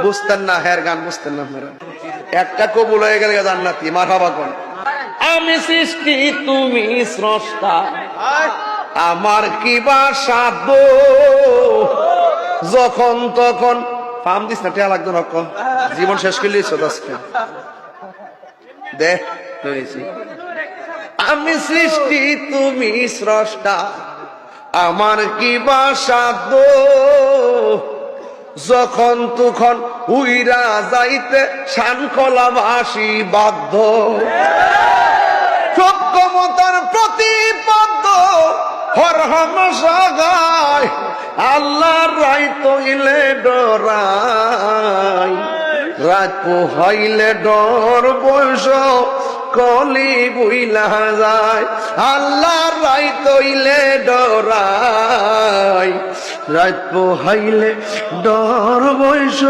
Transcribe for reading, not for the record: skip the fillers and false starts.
বুঝতেন না, হের গান বুঝতেন না আপনারা। একটা কবুল হয়ে গেলে জান্নাতি, মারহাবা কোন। আমি সৃষ্টি তুমি স্রষ্টা, আমার কি বা সাধ্য, যখন তখন ফার্ম দিস না টেয়া লাগতো না, জীবন শেষ করলেই আজকে দে। আমি সৃষ্টি তুমি স্রষ্টা, আমার কি বা সাধ্য, যখন তখন উইরা যাইতে শানকলাবাসী বাধ্য, সক্ষমতার প্রতিপাদ্য হরহম সাগায়, আল্লাহর রায় তৈলে ডরাই, রাত পোহাইলে ডর বৈশ কলি বুইলা যায়, আল্লাহর রায় তৈলে ডরাই, রাত পোহাইলে ডর বৈশ।